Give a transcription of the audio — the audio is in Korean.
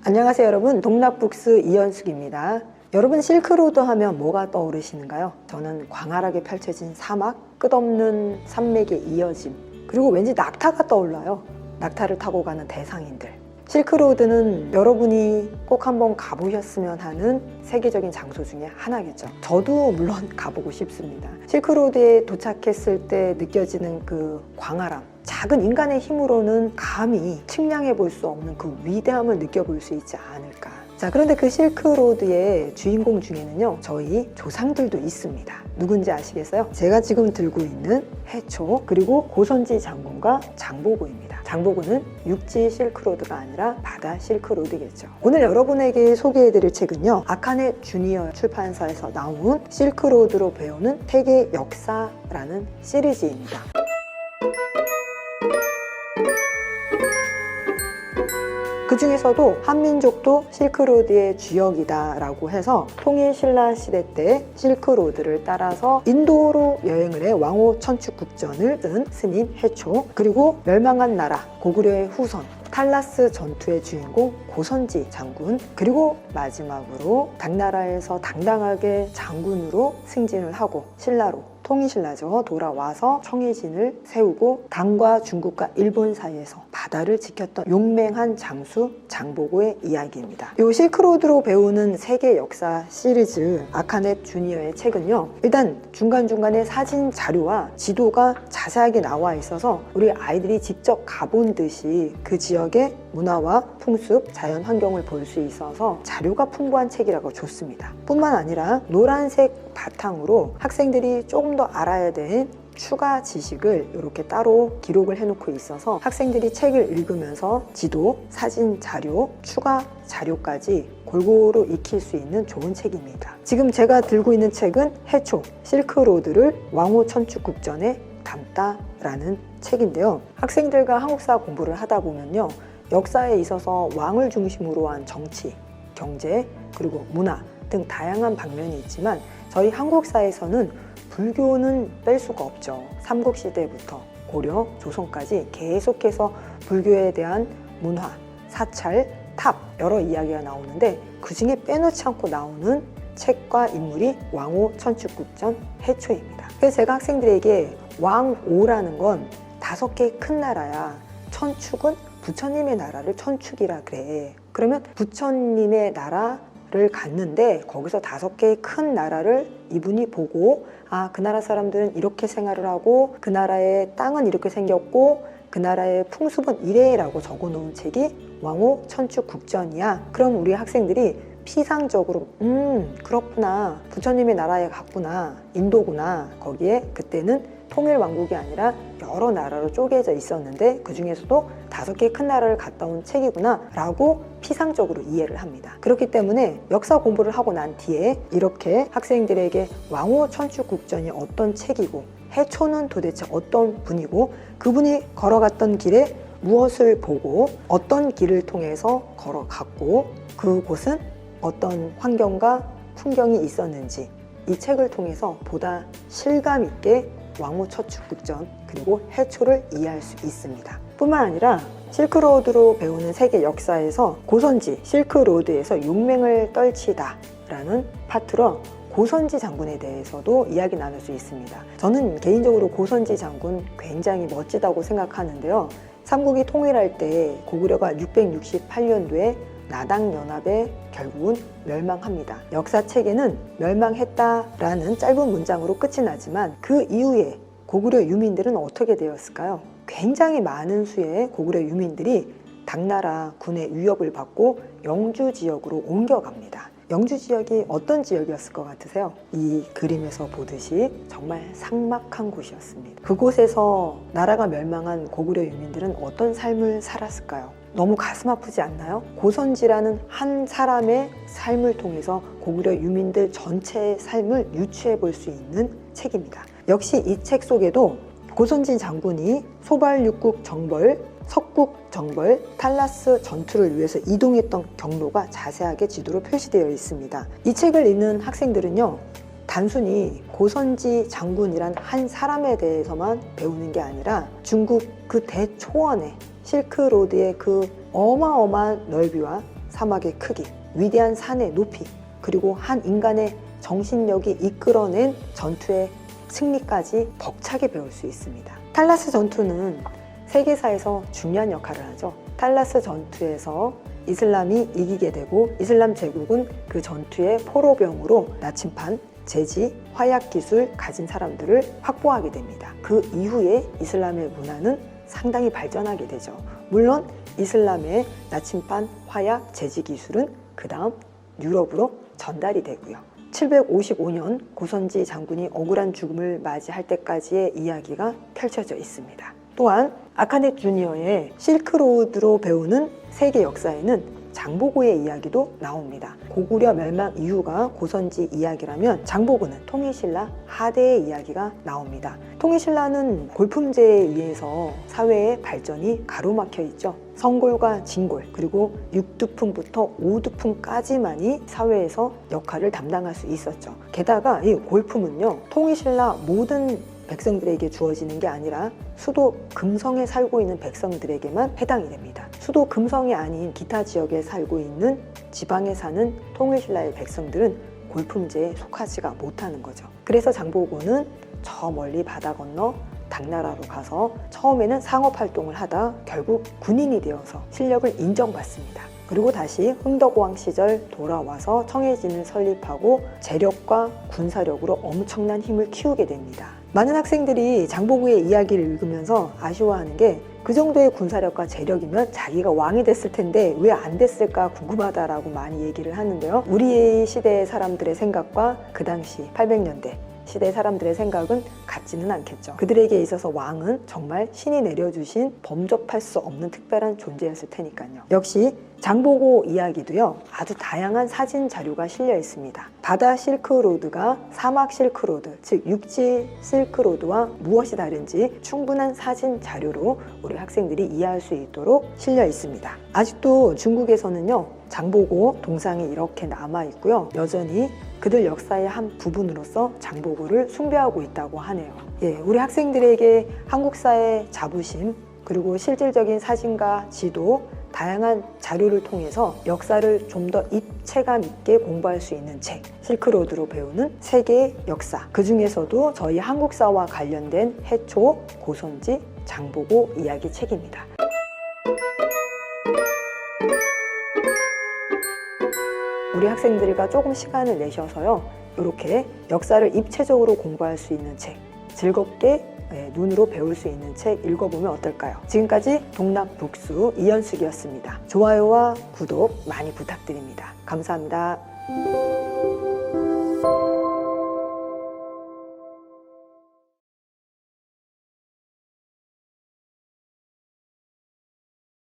안녕하세요 여러분, 동락북스 이현숙입니다. 여러분, 실크로드 하면 뭐가 떠오르시는가요? 저는 광활하게 펼쳐진 사막, 끝없는 산맥의 이어짐, 그리고 왠지 낙타가 떠올라요. 낙타를 타고 가는 대상인들. 실크로드는 여러분이 꼭 한번 가보셨으면 하는 세계적인 장소 중에 하나겠죠. 저도 물론 가보고 싶습니다. 실크로드에 도착했을 때 느껴지는 그 광활함, 작은 인간의 힘으로는 감히 측량해 볼 수 없는 그 위대함을 느껴볼 수 있지 않을까. 자, 그런데 그 실크로드의 주인공 중에는요, 저희 조상들도 있습니다. 누군지 아시겠어요? 제가 지금 들고 있는 해초, 그리고 고선지 장군과 장보고입니다. 장보고는 육지 실크로드가 아니라 바다 실크로드겠죠. 오늘 여러분에게 소개해드릴 책은요, 아카네 주니어 출판사에서 나온 실크로드로 배우는 세계 역사라는 시리즈입니다. 그 중에서도 한민족도 실크로드의 주역이다 라고 해서 통일신라 시대 때 실크로드를 따라서 인도로 여행을 해 왕호 천축국전을 쓴 스님 해초, 그리고 멸망한 나라 고구려의 후손 탈라스 전투의 주인공 고선지 장군, 그리고 마지막으로 당나라에서 당당하게 장군으로 승진을 하고 신라로, 통일신라죠, 돌아와서 청해진을 세우고 당과 중국과 일본 사이에서 바다를 지켰던 용맹한 장수 장보고의 이야기입니다. 이 실크로드로 배우는 세계 역사 시리즈 아카네 주니어의 책은요, 일단 중간중간에 사진 자료와 지도가 자세하게 나와 있어서 우리 아이들이 직접 가본 듯이 그 지역의 문화와 풍습, 자연 환경을 볼 수 있어서 자료가 풍부한 책이라고 좋습니다. 뿐만 아니라 노란색 바탕으로 학생들이 조금 더 알아야 될 추가 지식을 이렇게 따로 기록을 해놓고 있어서 학생들이 책을 읽으면서 지도, 사진 자료, 추가 자료까지 골고루 익힐 수 있는 좋은 책입니다. 지금 제가 들고 있는 책은 해초, 실크로드를 왕호 천축국전에 담다라는 책인데요. 학생들과 한국사 공부를 하다 보면요, 역사에 있어서 왕을 중심으로 한 정치, 경제, 그리고 문화 등 다양한 방면이 있지만 저희 한국사에서는 불교는 뺄 수가 없죠. 삼국시대부터 고려, 조선까지 계속해서 불교에 대한 문화, 사찰, 탑 여러 이야기가 나오는데 그 중에 빼놓지 않고 나오는 책과 인물이 왕호 천축국전 해초입니다. 그래서 제가 학생들에게 왕오라는 건 5개의 큰 나라야. 천축은 부처님의 나라를 천축이라 그래. 그러면 부처님의 나라를 갔는데 거기서 5개의 큰 나라를 이분이 보고, 아, 그 나라 사람들은 이렇게 생활을 하고 그 나라의 땅은 이렇게 생겼고 그 나라의 풍습은 이래라고 적어 놓은 책이 왕호 천축국전이야. 그럼 우리 학생들이 피상적으로 그렇구나, 부처님의 나라에 갔구나, 인도구나. 거기에 그때는 통일왕국이 아니라 여러 나라로 쪼개져 있었는데 그 중에서도 5개의 큰 나라를 갔다 온 책이구나 라고 피상적으로 이해를 합니다. 그렇기 때문에 역사 공부를 하고 난 뒤에 이렇게 학생들에게 왕호 천축국전이 어떤 책이고 해초는 도대체 어떤 분이고 그분이 걸어갔던 길에 무엇을 보고 어떤 길을 통해서 걸어갔고 그곳은 어떤 환경과 풍경이 있었는지 이 책을 통해서 보다 실감 있게 왕호 천축국전 그리고 해초를 이해할 수 있습니다. 뿐만 아니라 실크로드로 배우는 세계 역사에서 고선지, 실크로드에서 용맹을 떨치다 라는 파트로 고선지 장군에 대해서도 이야기 나눌 수 있습니다. 저는 개인적으로 고선지 장군 굉장히 멋지다고 생각하는데요. 삼국이 통일할 때 고구려가 668년도에 나당연합에 결국은 멸망합니다. 역사책에는 멸망했다라는 짧은 문장으로 끝이 나지만 그 이후에 고구려 유민들은 어떻게 되었을까요? 굉장히 많은 수의 고구려 유민들이 당나라 군의 위협을 받고 영주 지역으로 옮겨갑니다. 영주 지역이 어떤 지역이었을 것 같으세요? 이 그림에서 보듯이 정말 삭막한 곳이었습니다. 그곳에서 나라가 멸망한 고구려 유민들은 어떤 삶을 살았을까요? 너무 가슴 아프지 않나요? 고선지라는 한 사람의 삶을 통해서 고구려 유민들 전체의 삶을 유추해 볼 수 있는 책입니다. 역시 이 책 속에도 고선지 장군이 소발육국 정벌, 석국 정벌, 탈라스 전투를 위해서 이동했던 경로가 자세하게 지도로 표시되어 있습니다. 이 책을 읽는 학생들은요, 단순히 고선지 장군이란 한 사람에 대해서만 배우는 게 아니라 중국 그 대초원의 실크로드의 그 어마어마한 넓이와 사막의 크기, 위대한 산의 높이, 그리고 한 인간의 정신력이 이끌어낸 전투의 승리까지 벅차게 배울 수 있습니다. 탈라스 전투는 세계사에서 중요한 역할을 하죠. 탈라스 전투에서 이슬람이 이기게 되고 이슬람 제국은 그 전투의 포로병으로 나침반, 제지, 화약 기술 가진 사람들을 확보하게 됩니다. 그 이후에 이슬람의 문화는 상당히 발전하게 되죠. 물론 이슬람의 나침반, 화약, 제지 기술은 그 다음 유럽으로 전달이 되고요. 755년 고선지 장군이 억울한 죽음을 맞이할 때까지의 이야기가 펼쳐져 있습니다. 또한 아카네 주니어의 실크로드로 배우는 세계 역사에는 장보고의 이야기도 나옵니다. 고구려 멸망 이후가 고선지 이야기라면 장보고는 통일신라 하대의 이야기가 나옵니다. 통일신라는 골품제에 의해서 사회의 발전이 가로막혀 있죠. 성골과 진골 그리고 육두풍부터 오두풍까지만이 사회에서 역할을 담당할 수 있었죠. 게다가 이 골품은요, 통일신라 모든 백성들에게 주어지는 게 아니라 수도 금성에 살고 있는 백성들에게만 해당이 됩니다. 수도 금성이 아닌 기타 지역에 살고 있는 지방에 사는 통일신라의 백성들은 골품제에 속하지가 못하는 거죠. 그래서 장보고는 저 멀리 바다 건너 당나라로 가서 처음에는 상업활동을 하다 결국 군인이 되어서 실력을 인정받습니다. 그리고 다시 흥덕왕 시절 돌아와서 청해진을 설립하고 재력과 군사력으로 엄청난 힘을 키우게 됩니다. 많은 학생들이 장보고의 이야기를 읽으면서 아쉬워하는 게 그 정도의 군사력과 재력이면 자기가 왕이 됐을 텐데 왜 안 됐을까 궁금하다라고 많이 얘기를 하는데요. 우리 시대의 사람들의 생각과 그 당시 800년대 시대 사람들의 생각은 같지는 않겠죠. 그들에게 있어서 왕은 정말 신이 내려주신 범접할 수 없는 특별한 존재였을 테니까요. 역시 장보고 이야기도요, 아주 다양한 사진 자료가 실려 있습니다. 바다 실크로드가 사막 실크로드, 즉 육지 실크로드와 무엇이 다른지 충분한 사진 자료로 우리 학생들이 이해할 수 있도록 실려 있습니다. 아직도 중국에서는요, 장보고 동상이 이렇게 남아 있고요, 여전히 그들 역사의 한 부분으로서 장보고를 숭배하고 있다고 하네요. 우리 학생들에게 한국사의 자부심, 그리고 실질적인 사진과 지도, 다양한 자료를 통해서 역사를 좀 더 입체감 있게 공부할 수 있는 책, 실크로드로 배우는 세계의 역사. 그 중에서도 저희 한국사와 관련된 해초, 고선지, 장보고 이야기 책입니다. 우리 학생들과 조금 시간을 내셔서요, 이렇게 역사를 입체적으로 공부할 수 있는 책, 즐겁게 눈으로 배울 수 있는 책 읽어보면 어떨까요? 지금까지 동락북수 이현숙이었습니다. 좋아요와 구독 많이 부탁드립니다. 감사합니다.